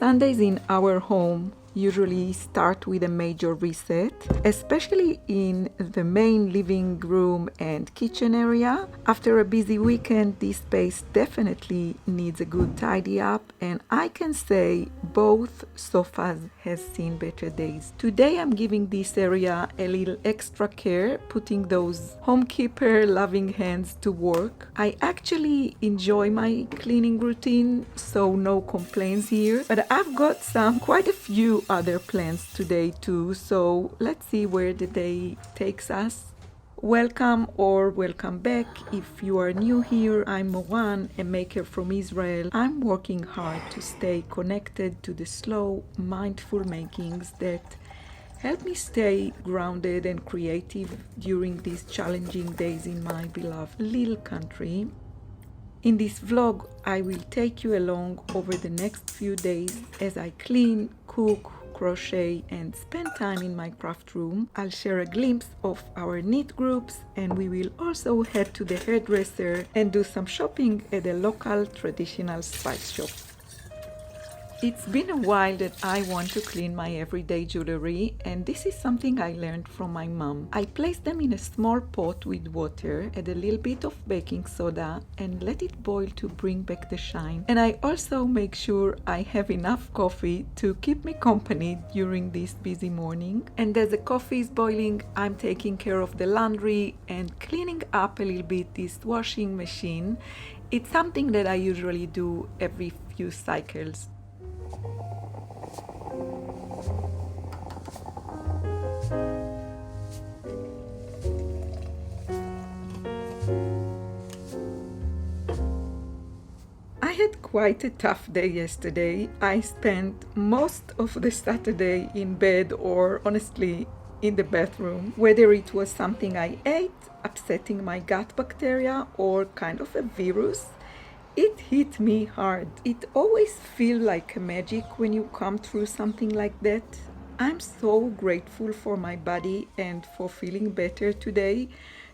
Sundays in our home usually start with a major reset, especially in the main living room and kitchen area. After a busy weekend, this space definitely needs a good tidy up, and I can say both sofas has seen better days. Today I'm giving this area a little extra care, putting those homekeeper loving hands to work. I actually enjoy my cleaning routine, so no complaints here, but I've got quite a few other plans today too, so let's see where the day takes us. Welcome or welcome back. If you are new here, I'm Moran, a maker from Israel. I'm working hard to stay connected to the slow, mindful makings that help me stay grounded and creative during these challenging days in my beloved little country. In this vlog, I will take you along over the next few days as I clean, cook, crochet, and spend time in my craft room. I'll share a glimpse of our knit groups, and we will also head to the hairdresser and do some shopping at a local traditional spice shop. It's been a while that I want to clean my everyday jewelry, and this is something I learned from my mom. I place them in a small pot with water, add a little bit of baking soda, and let it boil to bring back the shine. And I also make sure I have enough coffee to keep me company during this busy morning. And as the coffee is boiling, I'm taking care of the laundry and cleaning up a little bit this washing machine. It's something that I usually do every few cycles. I had quite a tough day yesterday. I spent most of the Saturday in bed, or honestly in the bathroom. Whether it was something I ate, upsetting my gut bacteria, or kind of a virus, it hit me hard. It always feels like a magic when you come through something like that. I'm so grateful for my body and for feeling better today,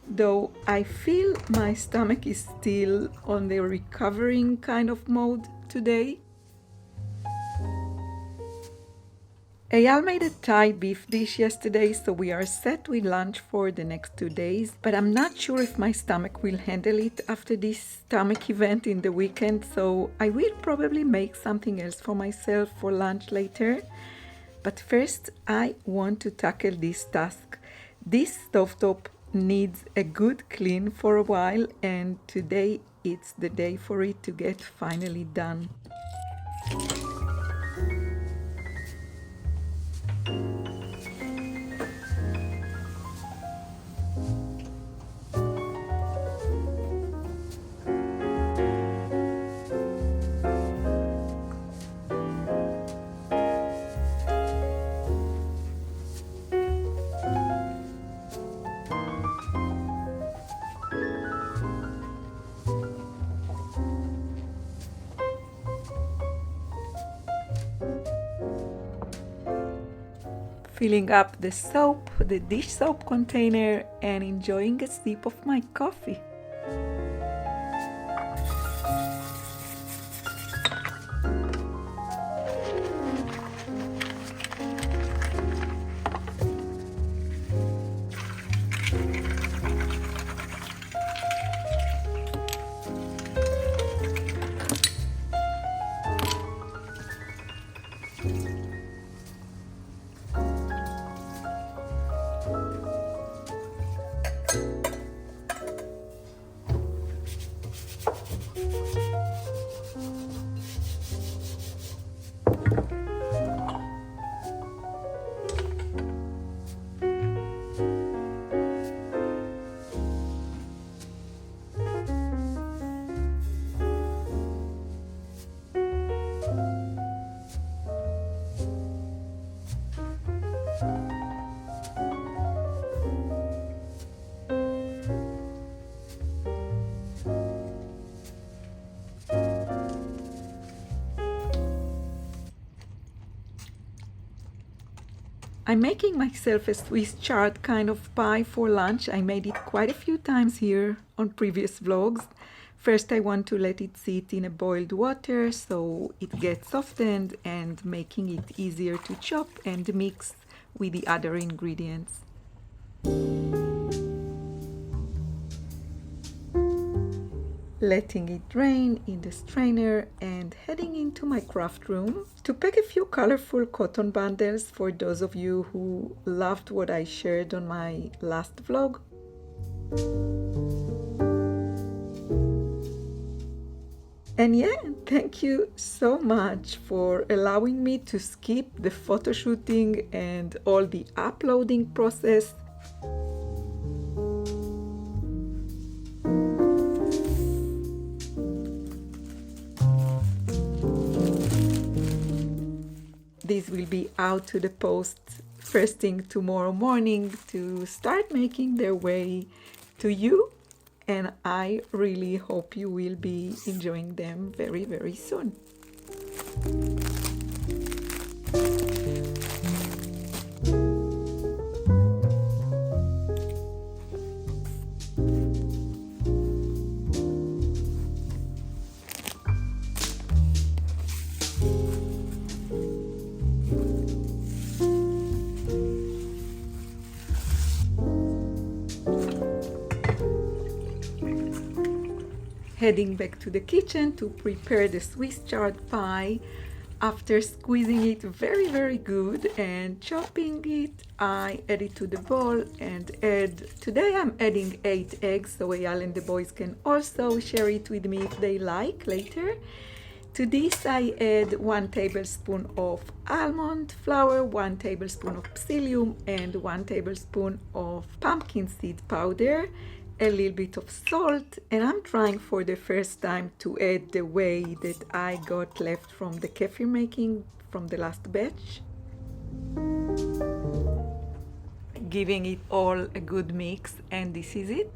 though I feel my stomach is still on the recovering kind of mode today. Eyal made a Thai beef dish yesterday, so we are set with lunch for the next 2 days, but I'm not sure if my stomach will handle it after this stomach event in the weekend, so I will probably make something else for myself for lunch later. But first, I want to tackle this task. This stovetop needs a good clean for a while, and today it's the day for it to get finally done. Filling up the soap, the dish soap container, and enjoying a sip of my coffee. I'm making myself a Swiss chard kind of pie for lunch. I made it quite a few times here on previous vlogs. First, I want to let it sit in a boiled water so it gets softened and making it easier to chop and mix with the other ingredients. Letting it drain in the strainer and heading into my craft room to pack a few colorful cotton bundles for those of you who loved what I shared on my last vlog. And yeah, thank you so much for allowing me to skip the photo shooting and all the uploading process. This will be out to the post first thing tomorrow morning to start making their way to you, and I really hope you will be enjoying them very, very soon. Heading back to the kitchen to prepare the Swiss chard pie. After squeezing it very, very good and chopping it, I add it to the bowl and today I'm adding 8 eggs so Eyal and the boys can also share it with me if they like later. To this I add 1 tablespoon of almond flour, 1 tablespoon of psyllium and 1 tablespoon of pumpkin seed powder, a little bit of salt, and I'm trying for the first time to add the whey that I got left from the kefir making from the last batch. Giving it all a good mix, and this is it.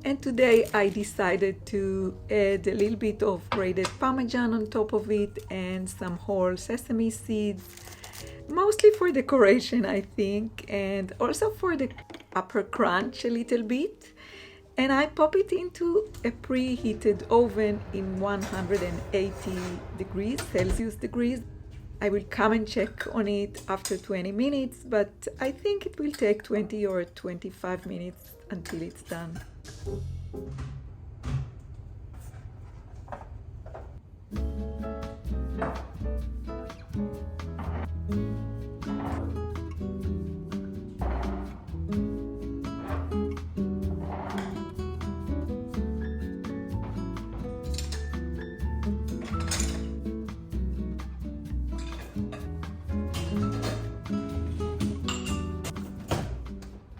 And today I decided to add a little bit of grated Parmesan on top of it and some whole sesame seeds, mostly for decoration I think, and also for the upper crunch a little bit. And I pop it into a preheated oven in 180 degrees Celsius. I will come and check on it after 20 minutes, but I think it will take 20 or 25 minutes until it's done.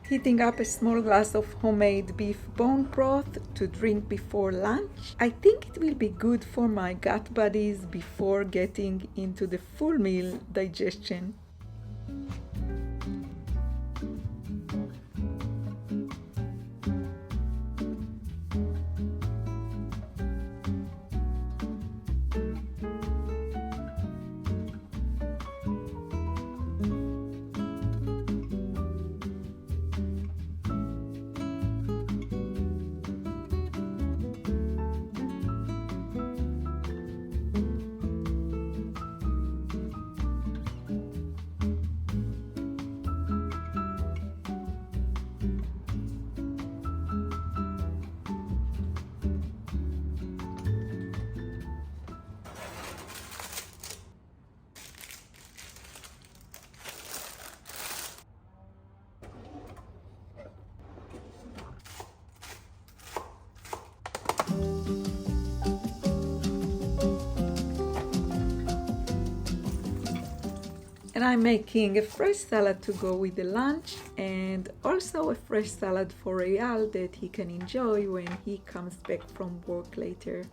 Heating up a small glass of homemade beef bone broth to drink before lunch. I think it will be good for my gut buddies before getting into the full meal digestion. And I'm making a fresh salad to go with the lunch, and also a fresh salad for Eyal that he can enjoy when he comes back from work later.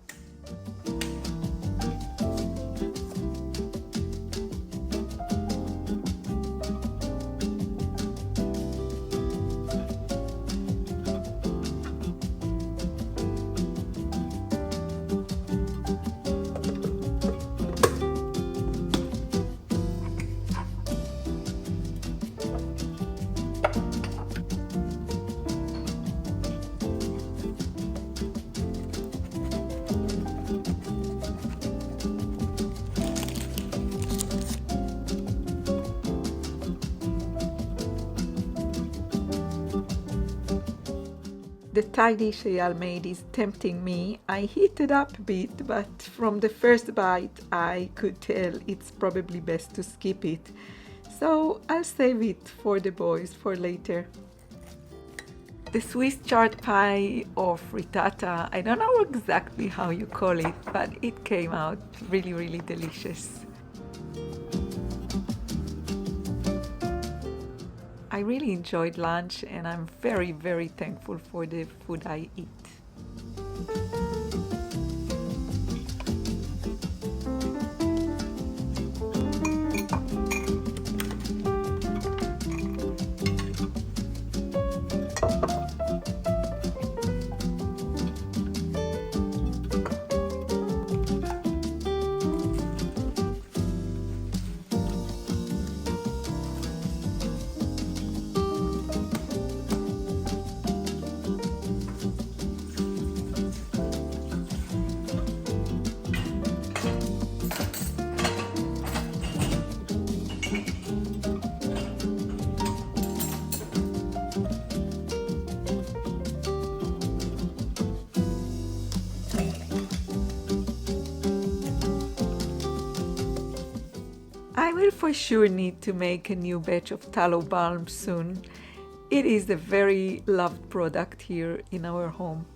Thai dish Eyal made is tempting me. I heated up a bit, but from the first bite I could tell it's probably best to skip it. So I'll save it for the boys for later. The Swiss chard pie or frittata, I don't know exactly how you call it, but it came out really, really delicious. I really enjoyed lunch and I'm very, very thankful for the food I eat. I will for sure need to make a new batch of tallow balm soon. It is a very loved product here in our home.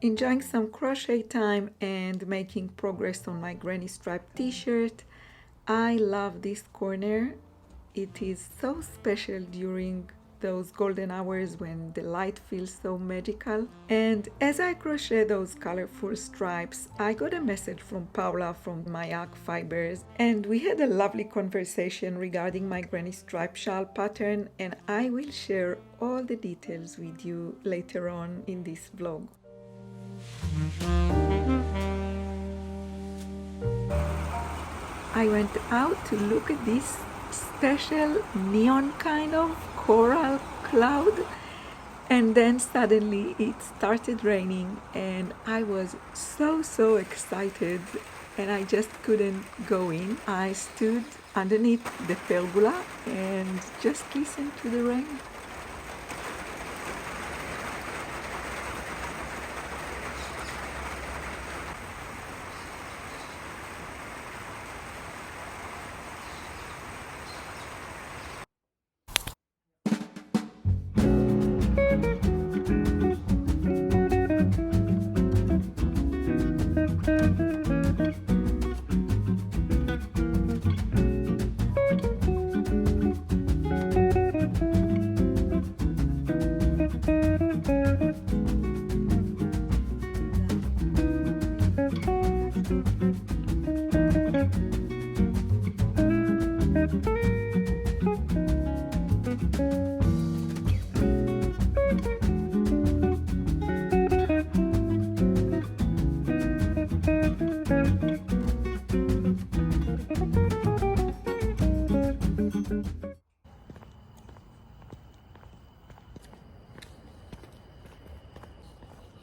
Enjoying some crochet time and making progress on my granny stripe t-shirt. I love this corner. It is so special during those golden hours when the light feels so magical. And as I crochet those colorful stripes, I got a message from Paula from mYak Fibers, and we had a lovely conversation regarding my granny stripe shawl pattern, and I will share all the details with you later on in this vlog. I went out to look at this special neon kind of coral cloud, and then suddenly it started raining and I was so excited and I just couldn't go in. I stood underneath the pergola and just listened to the rain.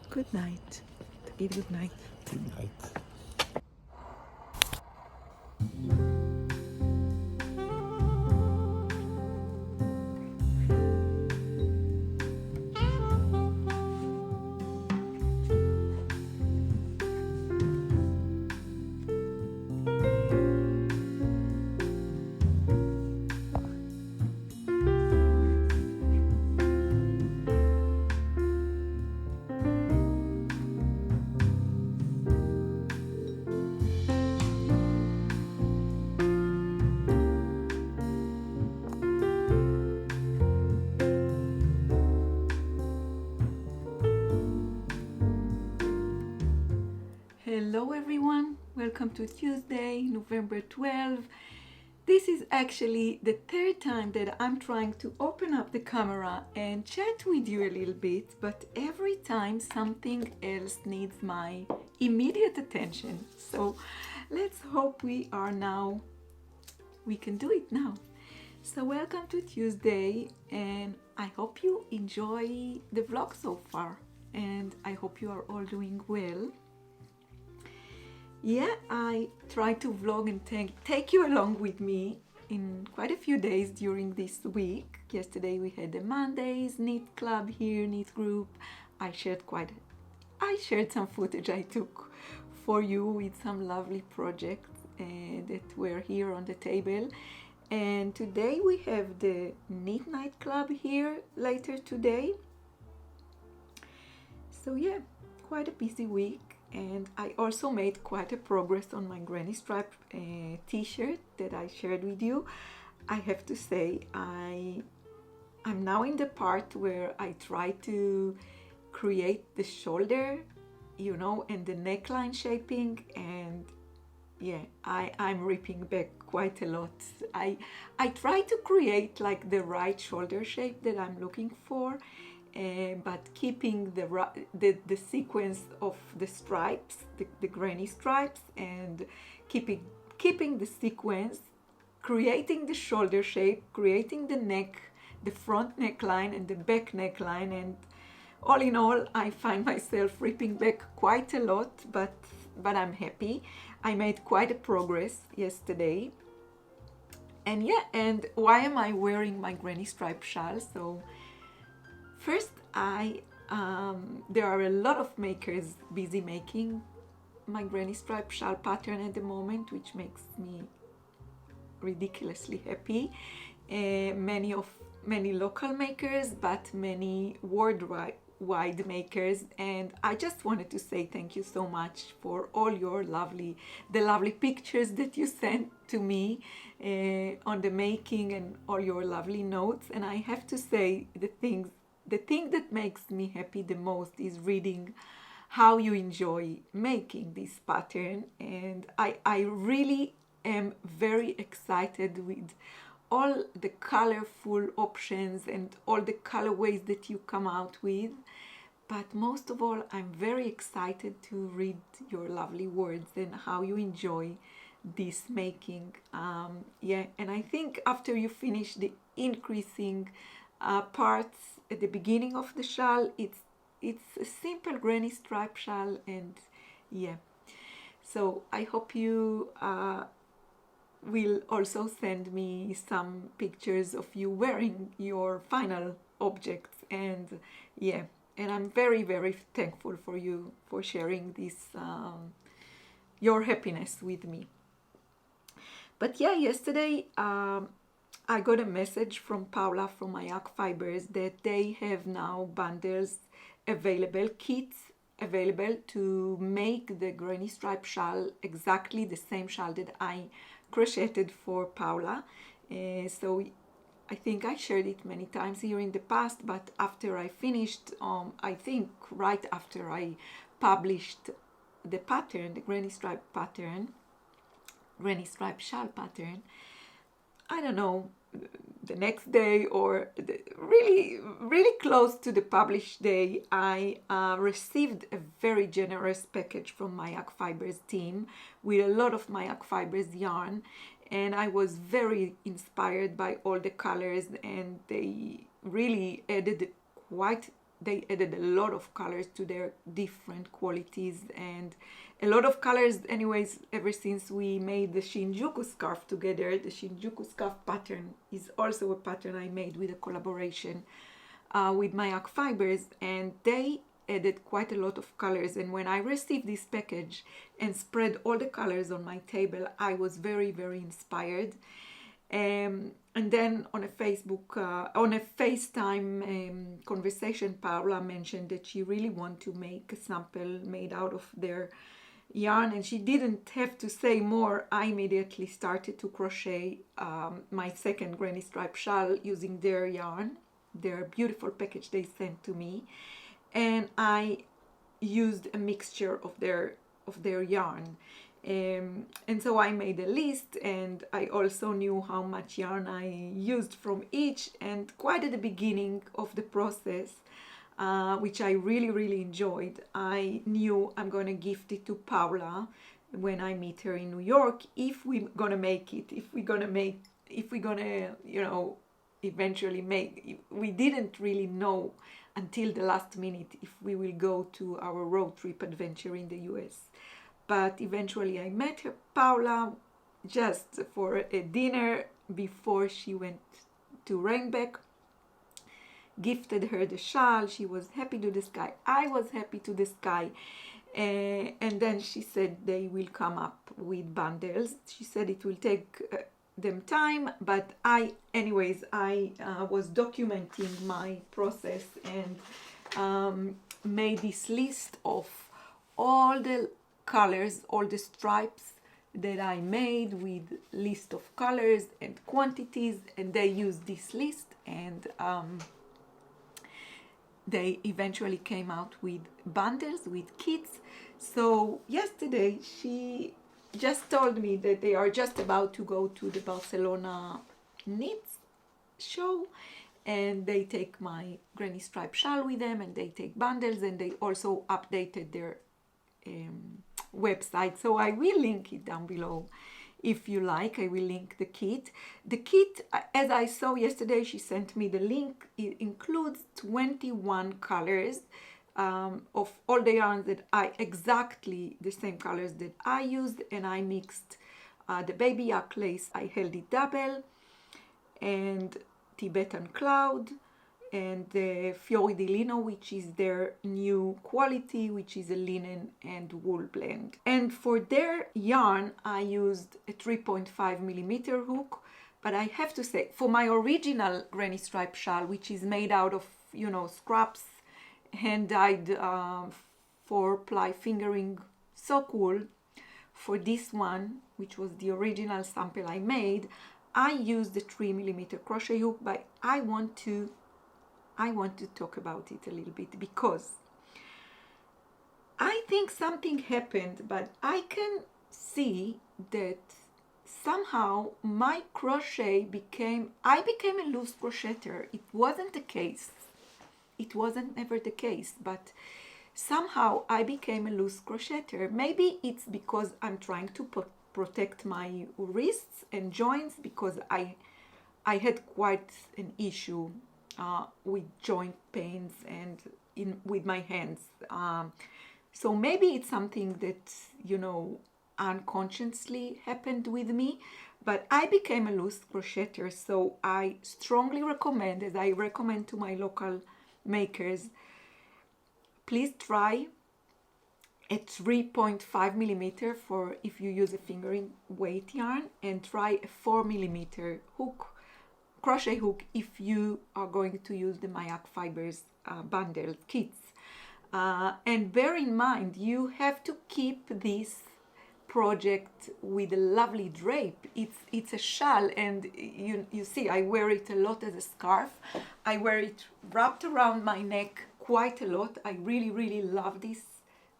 Good night. Good night. Good night. Hello everyone, welcome to Tuesday, November 12. This is actually the third time that I'm trying to open up the camera and chat with you a little bit, but every time something else needs my immediate attention. So let's hope we can do it now. So welcome to Tuesday, and I hope you enjoy the vlog so far, and I hope you are all doing well. Yeah, I try to vlog and take you along with me in quite a few days during this week. Yesterday we had the Mondays knit club here, knit group. I shared some footage I took for you with some lovely projects that were here on the table. And today we have the knit night club here later today. So yeah, quite a busy week. And I also made quite a progress on my granny stripe t-shirt that I shared with you. I have to say I'm now in the part where I try to create the shoulder, and the neckline shaping, and yeah, I'm ripping back quite a lot. I try to create like the right shoulder shape that I'm looking for, but keeping the sequence of the stripes, the granny stripes, and keeping the sequence, creating the shoulder shape, creating the neck, the front neckline and the back neckline, and all in all, I find myself ripping back quite a lot, but I'm happy. I made quite a progress yesterday. And yeah, and why am I wearing my granny stripe shawl? So first, there are a lot of makers busy making my granny stripe shawl pattern at the moment, which makes me ridiculously happy. Many local makers, but many worldwide makers, and I just wanted to say thank you so much for all your lovely pictures that you sent to me on the making, and all your lovely notes. And I have to say, the thing that makes me happy the most is reading how you enjoy making this pattern, and I really am very excited with all the colorful options and all the colorways that you come out with. But most of all, I'm very excited to read your lovely words and how you enjoy this making. And I think after you finish the increasing parts at the beginning of the shawl, it's a simple granny stripe shawl, and yeah. So I hope you will also send me some pictures of you wearing your final objects, and yeah, and I'm very, very thankful for you for sharing this your happiness with me. But yeah, yesterday I got a message from Paula from mYak Fibers that they have now bundles available, kits available to make the granny stripe shawl, exactly the same shawl that I crocheted for Paula. So I think I shared it many times here in the past, but after I finished, I think right after I published the pattern, the granny stripe shawl pattern, I don't know, the next day or really close to the published day, I received a very generous package from mYak Fibers team with a lot of mYak Fibers yarn, and I was very inspired by all the colors, and they really added a lot of colors to their different qualities, and a lot of colors anyways. Ever since we made the Shinjuku scarf together, the Shinjuku scarf pattern is also a pattern I made with a collaboration with mYak Fibers, and they added quite a lot of colors. And when I received this package and spread all the colors on my table, I was very, very inspired. And then on a FaceTime conversation, Paula mentioned that she really wanted to make a sample made out of their yarn, and she didn't have to say more. I immediately started to crochet my second granny stripe shawl using their yarn, their beautiful package they sent to me, and I used a mixture of their of their yarn. And so I made a list, and I also knew how much yarn I used from each. And quite at the beginning of the process, which I really, really enjoyed, I knew I'm going to gift it to Paula when I meet her in New York, if we're going to make it, if we're going to, you know, eventually make. We didn't really know until the last minute if we will go to our road trip adventure in the US. But eventually I met her, Paula, just for a dinner before she went to Rhinebeck. Gifted her the shawl. She was happy to the sky. I was happy to the sky. And then she said they will come up with bundles. She said it will take them time, but I was documenting my process and made this list of all the colors, all the stripes that I made, with list of colors and quantities, and they used this list, and they eventually came out with bundles, with kits. So yesterday she just told me that they are just about to go to the Barcelona knits show, and they take my granny stripe shawl with them, and they take bundles, and they also updated their website. So I will link it down below if you like. I will link the kit. The kit, as I saw yesterday, she sent me the link. It includes 21 colors of all the yarns that exactly the same colors that I used, and I mixed the mYak lace. I held it double, and Tibetan Cloud, and the Fiori di Lino, which is their new quality, which is a linen and wool blend. And for their yarn, I used a 3.5 millimeter hook. But I have to say, for my original granny stripe shawl, which is made out of, you know, scraps, hand-dyed 4-ply fingering, so cool. For this one, which was the original sample I made, I used the 3 millimeter crochet hook, but I want to talk about it a little bit, because I think something happened, but I can see that somehow my crochet I became a loose crocheter. It wasn't the case. It wasn't never the case, but somehow I became a loose crocheter. Maybe it's because I'm trying to protect my wrists and joints, because I had quite an issue with joint pains and with my hands. So maybe it's something that, you know, unconsciously happened with me, but I became a loose crocheter. So I strongly recommend, as I recommend to my local makers, please try a 3.5 millimeter for if you use a fingering weight yarn, and try a 4 millimeter hook, crochet hook, if you are going to use the mYak fibers bundle kits. And bear in mind, you have to keep this project with a lovely drape. It's a shawl, and you see I wear it a lot as a scarf. I wear it wrapped around my neck quite a lot. I really, really love this,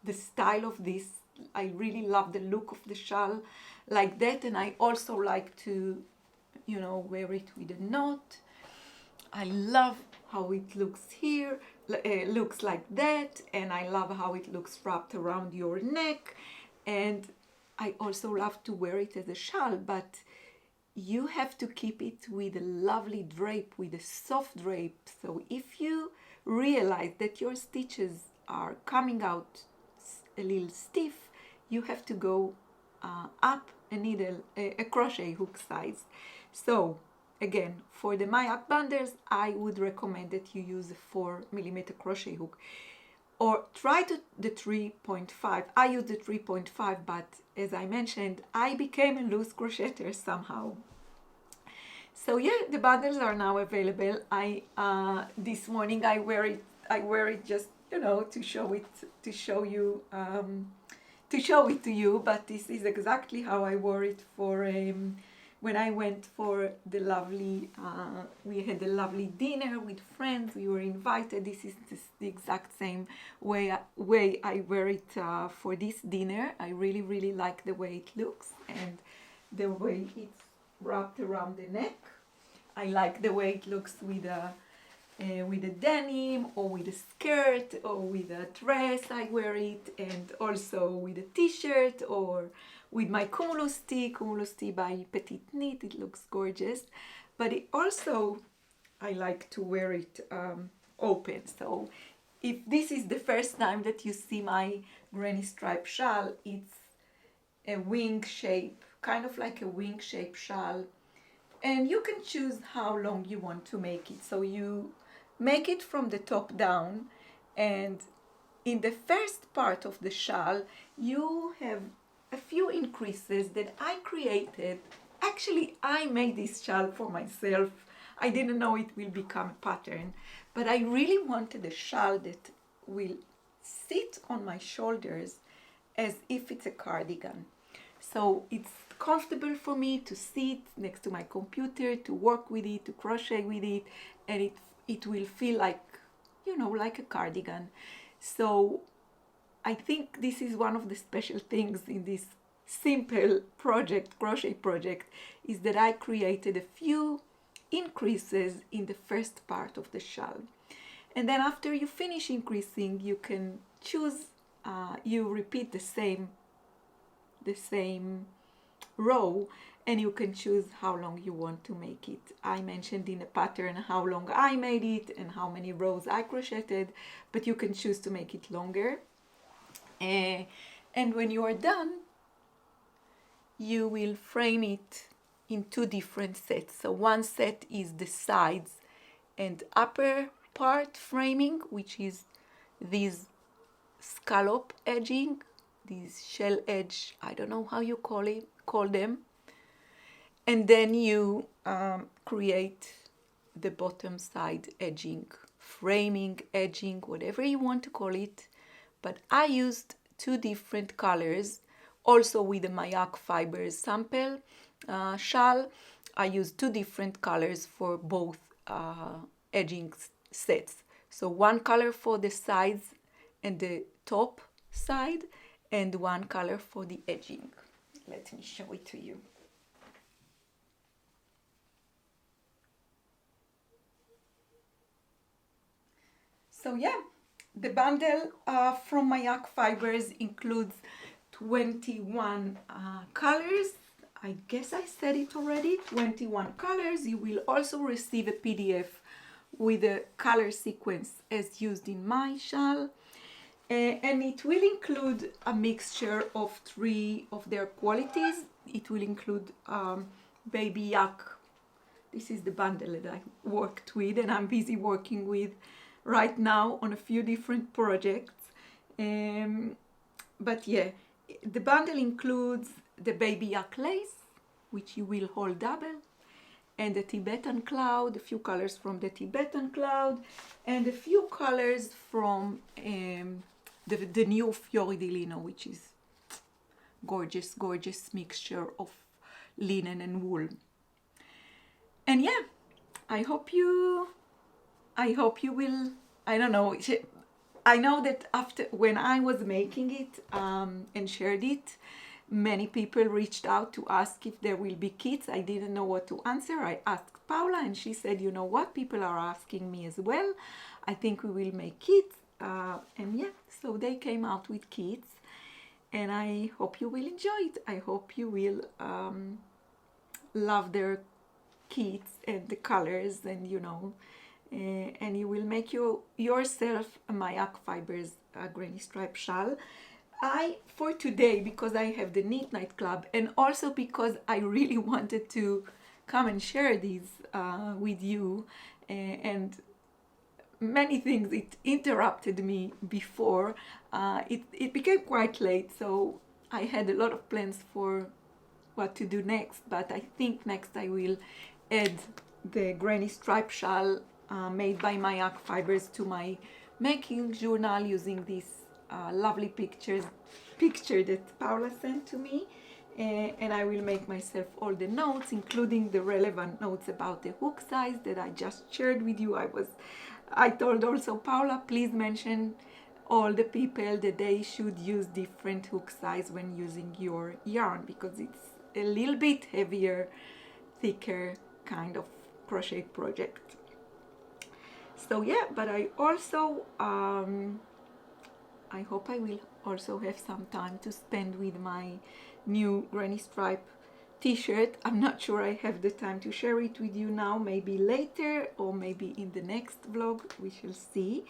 the style of this. I really love the look of the shawl like that, and I also like to, you know, wear it with a knot. I love how it looks here, looks like that, and I love how it looks wrapped around your neck. And I also love to wear it as a shawl, but you have to keep it with a lovely drape, with a soft drape. So if you realize that your stitches are coming out a little stiff, you have to go up a needle, a crochet hook size. So again, for the mYak bundles, I would recommend that you use a 4 millimeter crochet hook, or try the 3.5. I use the 3.5, but as I mentioned, I became a loose crocheter somehow. So yeah, the bundles are now available. This morning I wear it just, you know, to show it to you. But this is exactly how I wore it for when I went for the lovely, we had a lovely dinner with friends. We were invited. This is the exact same way I wear it for this dinner. I really, really like the way it looks and the way it's wrapped around the neck. I like the way it looks with a denim or with a skirt or with a dress. I wear it, and also with a t-shirt or with my cumulus tee by Petite Knit. It looks gorgeous, but it also, I like to wear it open. So if this is the first time that you see my granny stripe shawl, it's a wing shape, kind of like a wing shape shawl, and you can choose how long you want to make it. So you make it from the top down, and in the first part of the shawl you have a few increases that I created. Actually, I made this shawl for myself. I didn't know it will become a pattern, but I really wanted a shawl that will sit on my shoulders as if it's a cardigan. So it's comfortable for me to sit next to my computer, to work with it, to crochet with it, and it will feel like, like a cardigan. So I think this is one of the special things in this simple crochet project, is that I created a few increases in the first part of the shawl. And then after you finish increasing, you can choose, you repeat the same row, and you can choose how long you want to make it. I mentioned in the pattern how long I made it and how many rows I crocheted, but you can choose to make it longer. And when you are done, you will frame it in two different sets. So one set is the sides and upper part framing, which is these scallop edging, these shell edge, I don't know how you call them. And then you create the bottom side edging, framing, edging, whatever you want to call it. But I used two different colors. Also with the mYak fibers sample shawl, I used two different colors for both edging sets. So one color for the sides and the top side, and one color for the edging. Let me show it to you. So yeah, the bundle from mYak fibers includes 21 colors. I guess I said it already, 21 colors. You will also receive a PDF with a color sequence as used in my shawl. And it will include a mixture of 3 of their qualities. It will include baby yak. This is the bundle that I worked with and I'm busy working with right now on a few different projects. But yeah, the bundle includes the baby yak lace, which you will hold double, and the Tibetan cloud, a few colors from the Tibetan cloud, and a few colors from the new Fiori di Lino, which is gorgeous, gorgeous mixture of linen and wool. And yeah, I hope you will, I don't know, I know that after, when I was making it and shared it, many people reached out to ask if there will be kits. I didn't know what to answer. I asked Paula and she said, you know what, people are asking me as well. I think we will make kits. And yeah, so they came out with kits and I hope you will enjoy it. I hope you will love their kits and the colors, and and you will make yourself a mYak fibers granny stripe shawl. For today, because I have the Knit Night Club, and also because I really wanted to come and share these with you, and many things, it interrupted me before. It became quite late, so I had a lot of plans for what to do next, but I think next I will add the granny stripe shawl made by mYak fibers to my making journal using this lovely picture that Paula sent to me. and I will make myself all the notes, including the relevant notes about the hook size that I just shared with you. I told also Paula, please mention all the people that they should use different hook size when using your yarn, because it's a little bit heavier, thicker kind of crochet project. So yeah, but I also I hope I will also have some time to spend with my new granny stripe t-shirt. I'm not sure I have the time to share it with you now, maybe later or maybe in the next vlog, we shall see.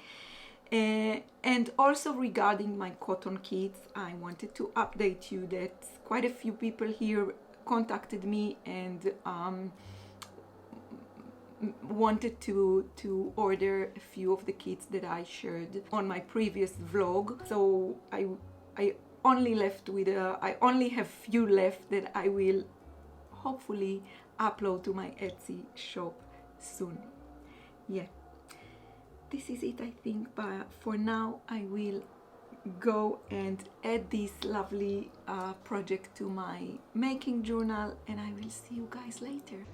And also regarding my cotton kits, I wanted to update you that quite a few people here contacted me and wanted to order a few of the kits that I shared on my previous vlog. So I only left with I only have few left that I will hopefully upload to my Etsy shop soon. Yeah, this is it, I think, but for now I will go and add this lovely project to my making journal, and I will see you guys later.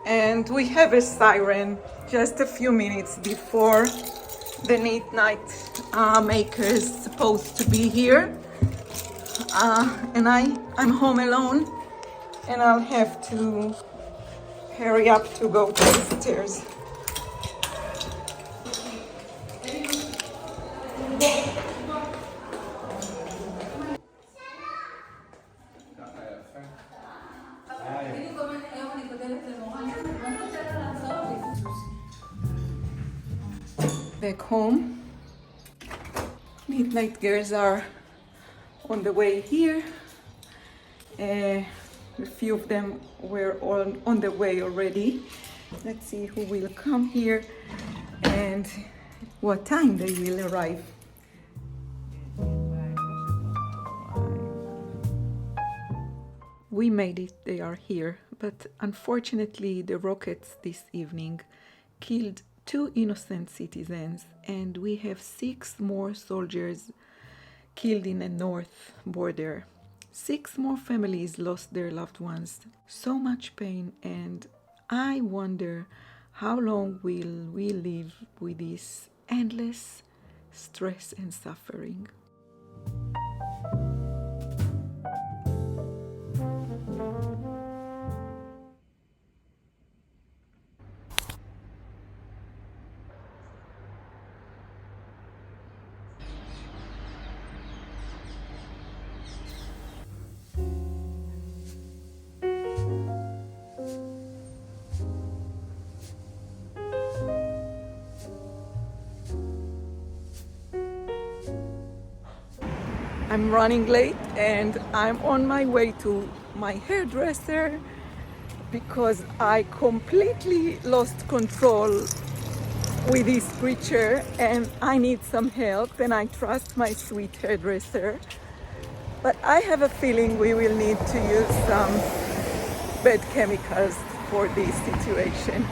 And we have a siren just a few minutes before the midnight maker is supposed to be here, and I'm home alone, and I'll have to hurry up to go to the stairs. Back home, midnight girls are on the way here. A few of them were on the way already. Let's see who will come here and what time they will arrive. We made it, they are here, but unfortunately the rockets this evening killed 2 innocent citizens, and we have 6 more soldiers killed in the north border. 6 more families lost their loved ones. So much pain, and I wonder how long will we live with this endless stress and suffering. I'm running late and I'm on my way to my hairdresser because I completely lost control with this creature and I need some help, and I trust my sweet hairdresser. But I have a feeling we will need to use some bad chemicals for this situation.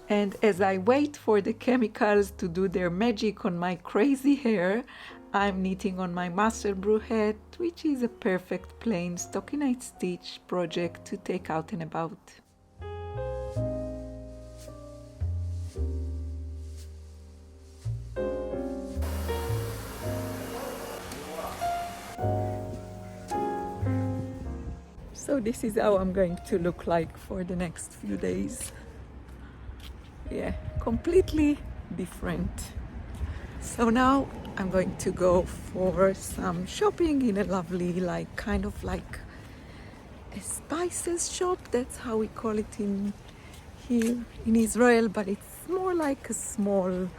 And as I wait for the chemicals to do their magic on my crazy hair, I'm knitting on my master brew hat, which is a perfect plain stockinette stitch project to take out and about. So this is how I'm going to look like for the next few days. Yeah, completely different. So now I'm going to go for some shopping in a lovely, kind of like a spices shop. That's how we call it here in Israel, but it's more like a small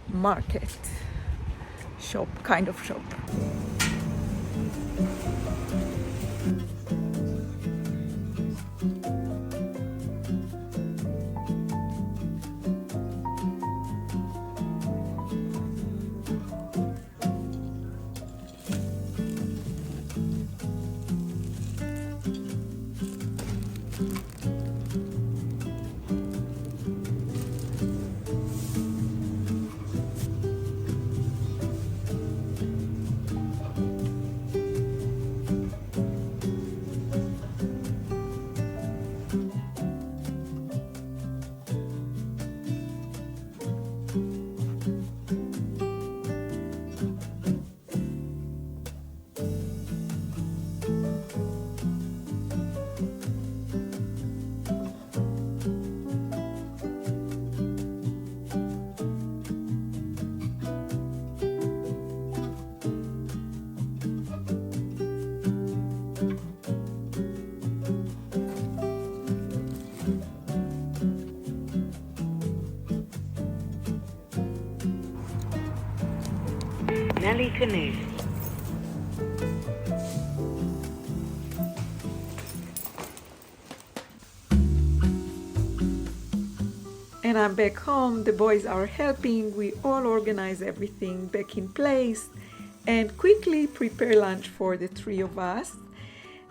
market shop, kind of shop. Canoe. And I'm back home, the boys are helping, we all organize everything back in place and quickly prepare lunch for the three of us.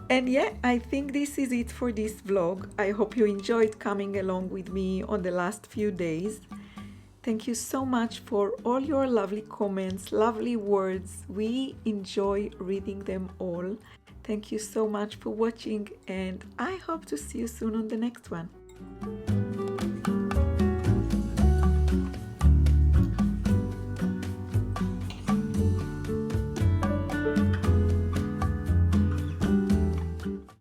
And yeah, I think this is it for this vlog. I hope you enjoyed coming along with me on the last few days. Thank you so much for all your lovely comments, lovely words. We enjoy reading them all. Thank you so much for watching, and I hope to see you soon on the next one.